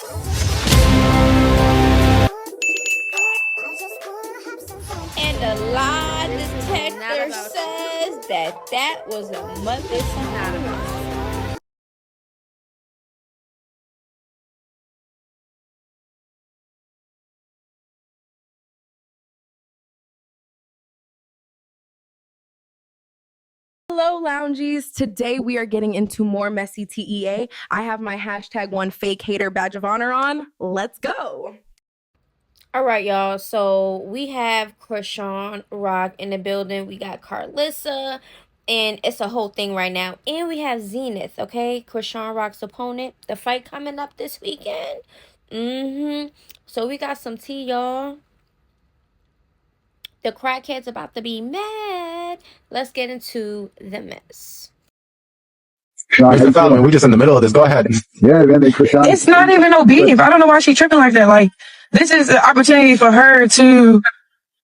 And the lie detector says that was a motherfucker. Hello, loungies. Today we are getting into more messy TEA. I have my #1 fake hater badge of honor on. Let's go. All right, y'all. So we have Chrisean Rock in the building. We got Karlissa, and it's a whole thing right now. And we have Zenith, okay? Chrisean Rock's opponent. The fight coming up this weekend. So we got some tea, y'all. The crackhead's about to be mad. Let's get into the mess. Mr. Solomon, we're just in the middle of this. Go ahead. Yeah, man, it's not even no beef. I don't know why she tripping like that. Like, this is an opportunity for her to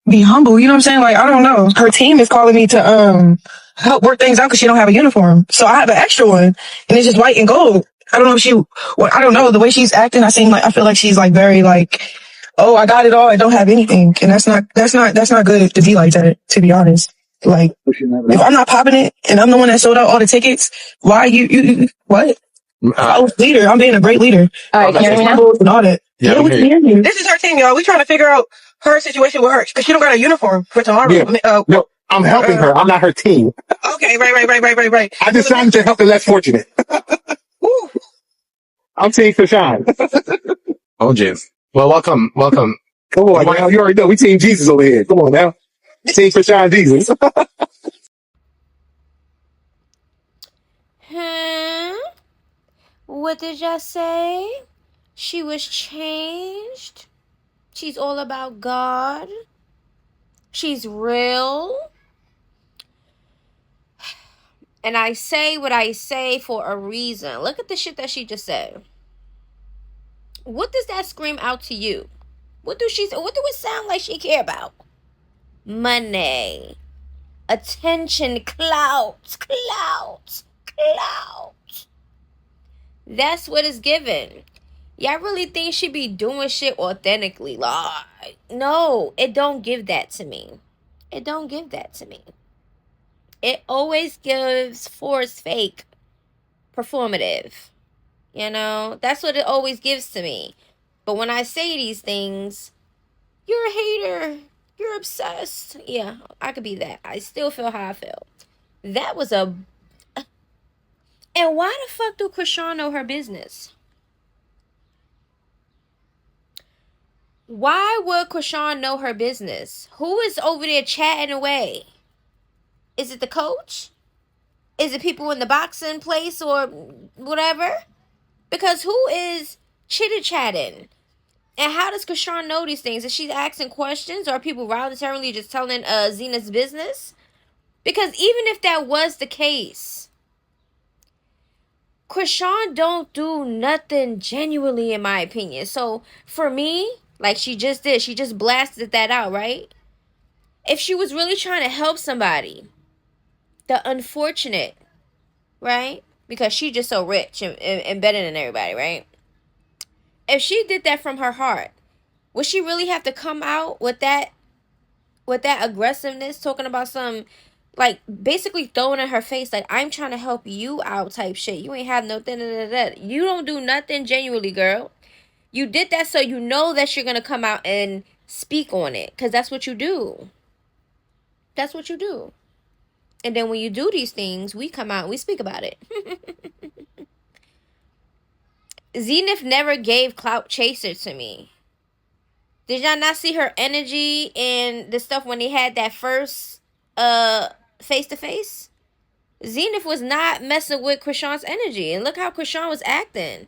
be humble. You know what I'm saying? Like, I don't know. Her team is calling me to help work things out because she don't have a uniform. So I have an extra one, and it's just white and gold. I don't know if I don't know. The way she's acting, I feel like she's like very like, oh, I got it all. I don't have anything, and that's not good to be like that. To be honest. Like, if I'm not popping it and I'm the one that sold out all the tickets, why you what? I was leader. I'm being a great leader. All right, can you hear me now? And all that. Yeah, we can hear you. This is her team, y'all. We trying to figure out her situation with her because she don't got a uniform for tomorrow. Yeah. No, I'm helping her. I'm not her team. Okay, right. I decided to help the less fortunate. I'm Team Chrisean. Oh, jeez. Well, welcome. Come on, now. You already know we Team Jesus over here. Come on now. Team Chrisean Jesus. What did y'all say? She was changed. She's all about God. She's real. And I say what I say for a reason. Look at the shit that she just said. What does that scream out to you? What do it sound like she care about? Money. Attention, clout. That's what it's given. Y'all really think she be doing shit authentically? Like, no, it don't give that to me. It always gives forced fake performative. You know, that's what it always gives to me. But when I say these things, you're a hater. You're obsessed. Yeah, I could be that. I still feel how I feel. That was a... And why the fuck do Chrisean know her business? Why would Chrisean know her business? Who is over there chatting away? Is it the coach? Is it people in the boxing place or whatever? Because who is chitter-chatting? And how does Chrisean know these things? Is she asking questions, or are people voluntarily just telling Zenith's business? Because even if that was the case, Chrisean don't do nothing genuinely, in my opinion. So for me, like she just did, she just blasted that out, right? If she was really trying to help somebody, the unfortunate, right? Because she's just so rich and better than everybody, right? If she did that from her heart, would she really have to come out with that aggressiveness, talking about some, like, basically throwing in her face, like, I'm trying to help you out type shit. You ain't have nothing. You don't do nothing genuinely, girl. You did that so you know that you're gonna come out and speak on it, because that's what you do. And then when you do these things, we come out and we speak about it. Zenith never gave clout chaser to me. Did y'all not see her energy and the stuff when they had that first face-to-face? Zenith was not messing with Chrisean's energy. And look how Chrisean was acting.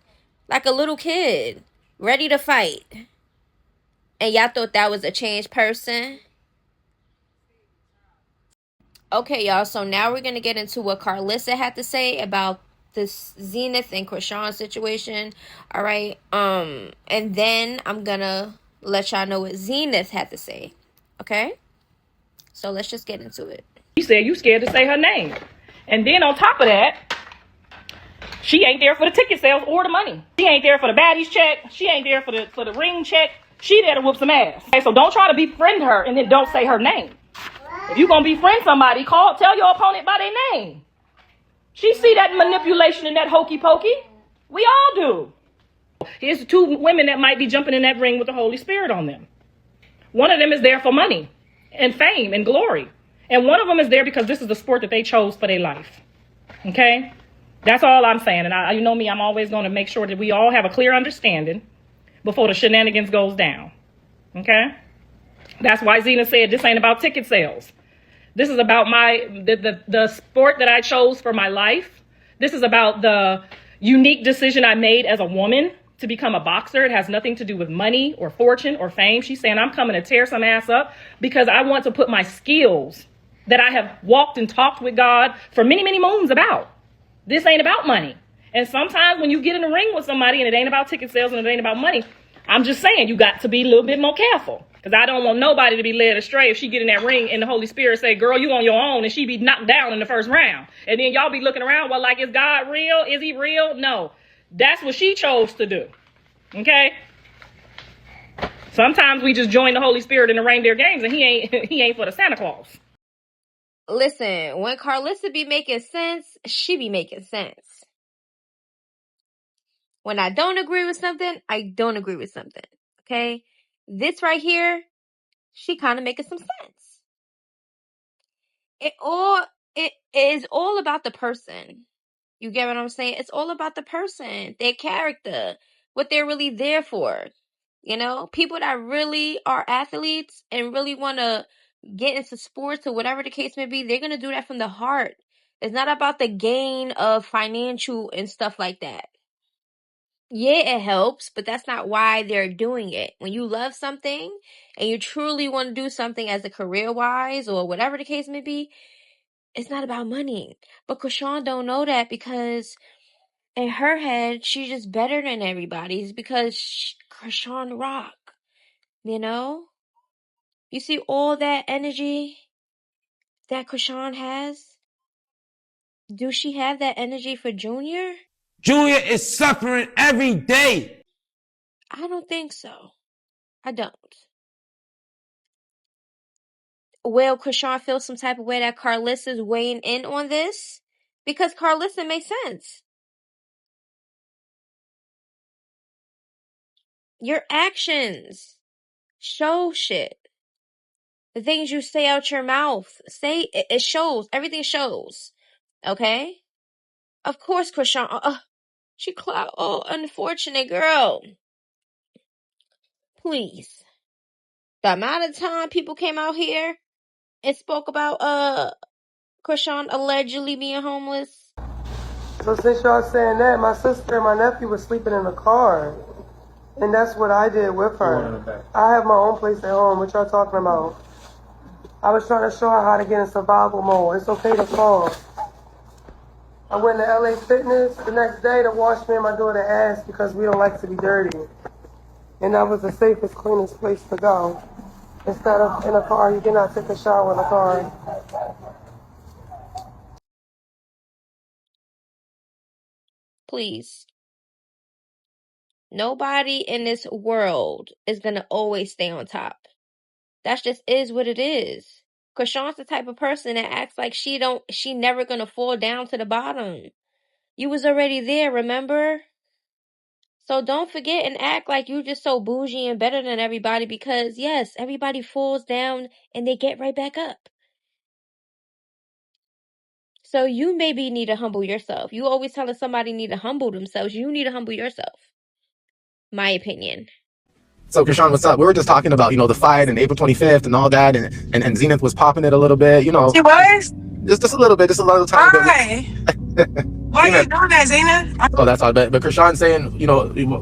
Like a little kid. Ready to fight. And y'all thought that was a changed person? Okay, y'all. So now we're going to get into what Karlissa had to say about this Zenith and Chrisean situation. All right. And then I'm going to let y'all know what Zenith had to say. Okay? So let's just get into it. You said you scared to say her name. And then on top of that, She ain't there for the ticket sales or the money. She ain't there for the baddies check. She ain't there for the ring check. She there to whoop some ass. Okay, so don't try to befriend her and then don't say her name. If you gonna befriend somebody, tell your opponent by their name. She see that manipulation and that hokey pokey. We all do. Here's the two women that might be jumping in that ring with the Holy Spirit on them. One of them is there for money and fame and glory. And one of them is there because this is the sport that they chose for their life. Okay? That's all I'm saying. And you know me, I'm always going to make sure that we all have a clear understanding before the shenanigans goes down. Okay? That's why Zenith said this ain't about ticket sales. This is about the sport that I chose for my life. This is about the unique decision I made as a woman to become a boxer. It has nothing to do with money or fortune or fame. She's saying I'm coming to tear some ass up because I want to put my skills that I have walked and talked with God for many, many moons about. This ain't about money. And sometimes when you get in the ring with somebody and it ain't about ticket sales and it ain't about money, I'm just saying you got to be a little bit more careful. Because I don't want nobody to be led astray if she get in that ring and the Holy Spirit say, girl, you on your own, and she be knocked down in the first round. And then y'all be looking around, well, like, is God real? Is he real? No. That's what she chose to do. Okay? Sometimes we just join the Holy Spirit in the reindeer games and he ain't for the Santa Claus. Listen, when Karlissa be making sense, she be making sense. When I don't agree with something, I don't agree with something. Okay? This right here, she kind of making some sense. It is all about the person. You get what I'm saying? It's all about the person, their character, what they're really there for. You know, people that really are athletes and really want to get into sports or whatever the case may be, they're going to do that from the heart. It's not about the gain of financial and stuff like that. Yeah, it helps, but that's not why they're doing it. When you love something and you truly want to do something as a career-wise or whatever the case may be, it's not about money. But Chrisean don't know that because in her head, she's just better than everybody. It's because Chrisean rock, you know? You see all that energy that Chrisean has? Do she have that energy for Junior? Junior is suffering every day. I don't think so. I don't. Will Chrisean feel some type of way that Karlissa's weighing in on this? Because Karlissa makes sense. Your actions show shit. The things you say out your mouth, it shows. Everything shows. Okay? Of course, Chrisean. She clout. Oh, unfortunate girl. Please. The amount of time people came out here and spoke about Chrisean allegedly being homeless. So since y'all saying that, my sister and my nephew were sleeping in the car. And that's what I did with her. I have my own place at home. What y'all talking about? I was trying to show her how to get in survival mode. It's okay to fall. I went to LA Fitness the next day to wash me and my daughter's ass because we don't like to be dirty. And that was the safest, cleanest place to go. Instead of in a car, you cannot take a shower in a car. Please. Nobody in this world is going to always stay on top. That just is what it is. Chrisean's the type of person that acts like she never going to fall down to the bottom. You was already there, remember? So don't forget and act like you just so bougie and better than everybody because, yes, everybody falls down and they get right back up. So you maybe need to humble yourself. You always telling somebody need to humble themselves. You need to humble yourself. My opinion. So, Chrisean, what's up? We were just talking about, the fight and April 25th and all that, and Zenith was popping it a little bit, She was? just a little bit, just a little time. Why? Why you doing that, Zenith? Oh, that's all. But Chrisean saying,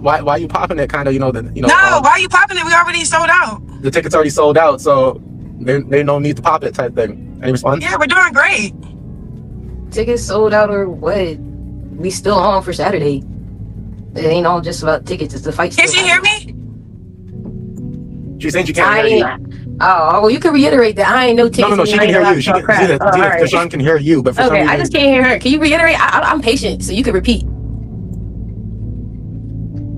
why you popping it? Kind of, No, why you popping it? We already sold out. The tickets already sold out, so they no need to pop it type thing. Any response? Yeah, we're doing great. Tickets sold out or what? We still on for Saturday. It ain't all just about tickets. It's the fight. Can she hear me? She's saying she can't hear you. Oh, well, you can reiterate that. I ain't no tickets. No, she can hear you. Zenith, Chrisean can hear you, but for some reason... I just can't hear her. Can you reiterate? I'm patient, so you can repeat.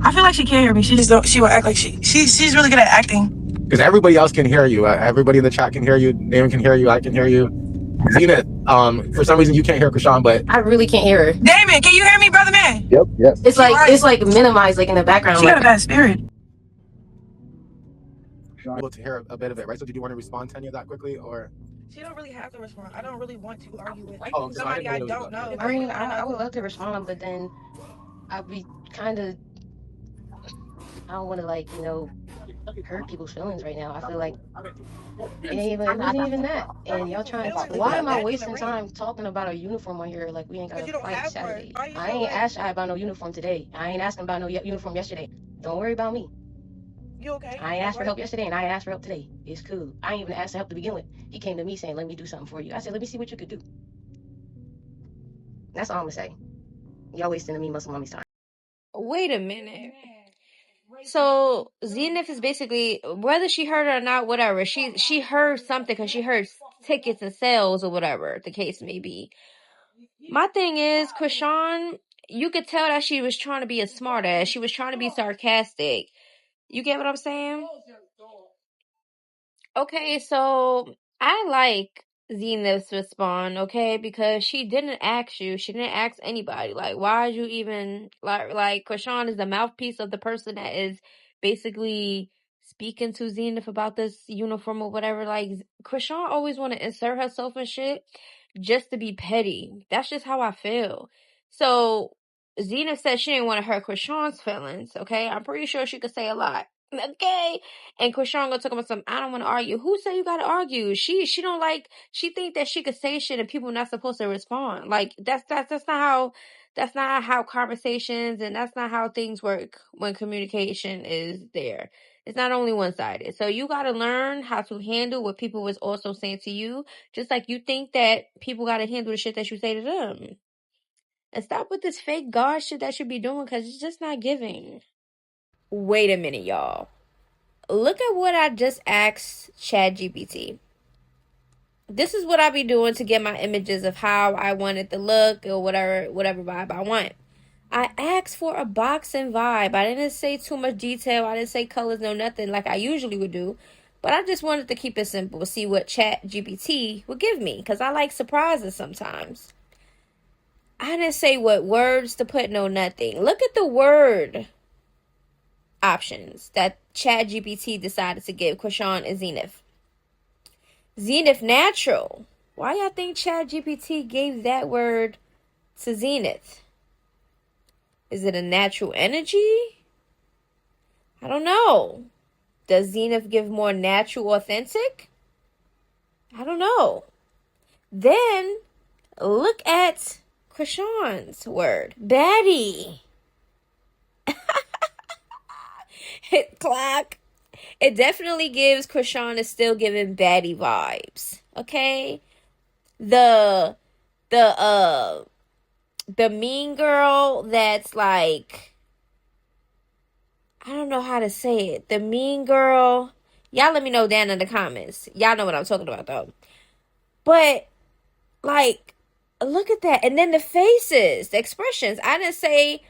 I feel like she can hear me. She just don't. She will act like she's really good at acting. Because everybody else can hear you. Everybody in the chat can hear you. Damon can hear you. I can hear you. Zenith, for some reason you can't hear Chrisean, but I really can't hear her. Damon, can you hear me, brother man? yep. It's like minimized, like in the background. She got a bad spirit. Able to hear a bit of it, right? So did you want to respond to any of that quickly, or? She don't really have to respond. I don't really want to argue with Somebody I don't know. I mean, I would love to respond, but then I'd be kind of. I don't want to hurt people's feelings right now. I feel like it wasn't even that. And y'all trying to. Why am I wasting time talking about a uniform on here like we ain't got to fight Saturday? I ain't asked about no uniform today. I ain't asking about no uniform yesterday. Don't worry about me. You okay? I ain't asked for help yesterday, and I ain't asked for help today. It's cool. I ain't even asked for help to begin with. He came to me saying, "Let me do something for you." I said, "Let me see what you could do." That's all I'm gonna say. Y'all wasting me muscle mommy's time. Wait a minute. So Zenith is basically, whether she heard it or not, whatever. She heard something because she heard tickets and sales or whatever the case may be. My thing is, Chrisean, you could tell that she was trying to be a smartass. She was trying to be sarcastic. You get what I'm saying? Okay, so I like Zenith's respond, okay, because she didn't ask you. She didn't ask anybody. Like, why did you even like Chrisean is the mouthpiece of the person that is basically speaking to Zenith about this uniform or whatever. Like, Chrisean always want to insert herself and shit just to be petty. That's just how I feel. So Zenith said she didn't want to hurt Chrisean's feelings, okay? I'm pretty sure she could say a lot. Okay. And Chrisean gonna talk about something. I don't want to argue. Who say you gotta argue? She don't like. She think that she could say shit and people not supposed to respond. Like that's not how conversations and that's not how things work when communication is there. It's not only one sided. So you gotta learn how to handle what people was also saying to you, just like you think that people gotta handle the shit that you say to them. And stop with this fake God shit that you be doing because it's just not giving. Wait a minute, y'all. Look at what I just asked ChatGPT. This is what I be doing to get my images of how I want it to look or whatever vibe I want. I asked for a boxing vibe. I didn't say too much detail. I didn't say colors, no nothing like I usually would do. But I just wanted to keep it simple. See what ChatGPT would give me. Because I like surprises sometimes. I didn't say what words to put, no nothing. Look at the word options that ChatGPT decided to give Chrisean and Zenith. Zenith natural. Why y'all think ChatGPT gave that word to Zenith? Is it a natural energy? I don't know. Does Zenith give more natural, authentic? I don't know. Then look at Chrisean's word. Baddie. Clock. It definitely gives Chrisean is still giving baddie vibes. Okay? The mean girl that's like, I don't know how to say it. The mean girl. Y'all let me know down in the comments. Y'all know what I'm talking about though. But like, look at that. And then the faces, the expressions. I didn't say,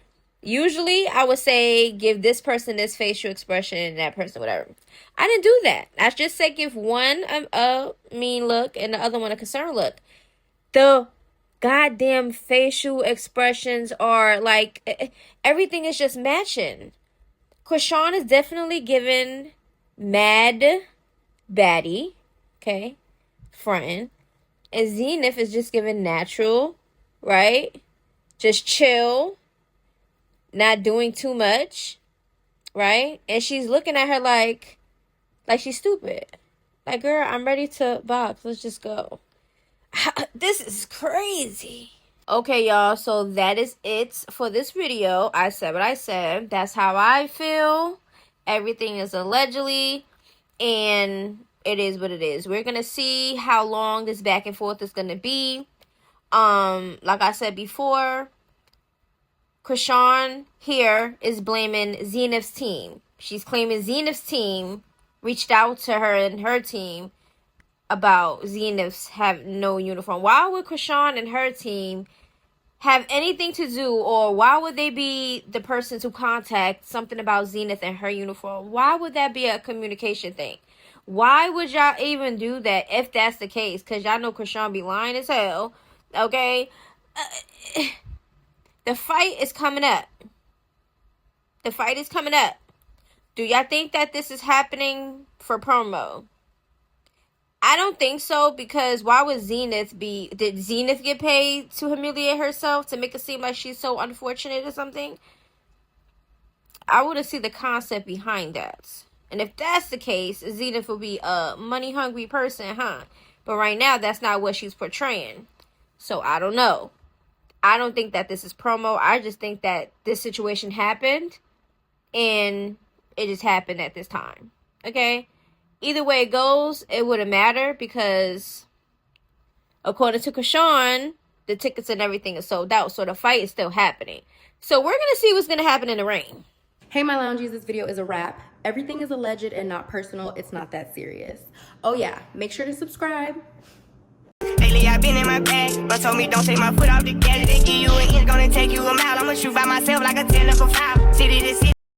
usually I would say give this person this facial expression and that person whatever. I didn't do that. I just said give one a mean look and the other one a concerned look. The goddamn facial expressions are like, everything is just matching. Chrisean is definitely given mad baddie, okay, frontin'. And Zenith is just given natural, right? Just chill, not doing too much, right? And she's looking at her like she's stupid. Like, girl, I'm ready to box. Let's just go. This is crazy. Okay, y'all. So that is it for this video. I said what I said. That's how I feel. Everything is allegedly. And it is what it is. We're going to see how long this back and forth is going to be. Like I said before, Chrisean here is blaming Zenith's team. She's claiming Zenith's team reached out to her and her team about Zenith's have no uniform. Why would Chrisean and her team have anything to do, or why would they be the person to contact something about Zenith and her uniform? Why would that be a communication thing? Why would y'all even do that if that's the case? Because y'all know Chrisean be lying as hell. Okay? The fight is coming up. The fight is coming up. Do y'all think that this is happening for promo? I don't think so, because why would Zenith be... Did Zenith get paid to humiliate herself, to make it seem like she's so unfortunate or something? I want to see the concept behind that. And if that's the case, Zenith will be a money-hungry person, huh? But right now, that's not what she's portraying. So, I don't know. I don't think that this is promo. I just think that this situation happened, and it just happened at this time. Okay? Either way it goes, it wouldn't matter, because according to Chrisean, the tickets and everything is sold out. So the fight is still happening. So we're going to see what's going to happen in the ring. Hey, my loungies, this video is a wrap. Everything is alleged and not personal. It's not that serious. Oh, yeah. Make sure to subscribe. Lately I've been in my bag, but told me don't take my foot off the gas. They give you an inch, gonna take you a mile. I'ma shoot by myself like a technical foul. City to city.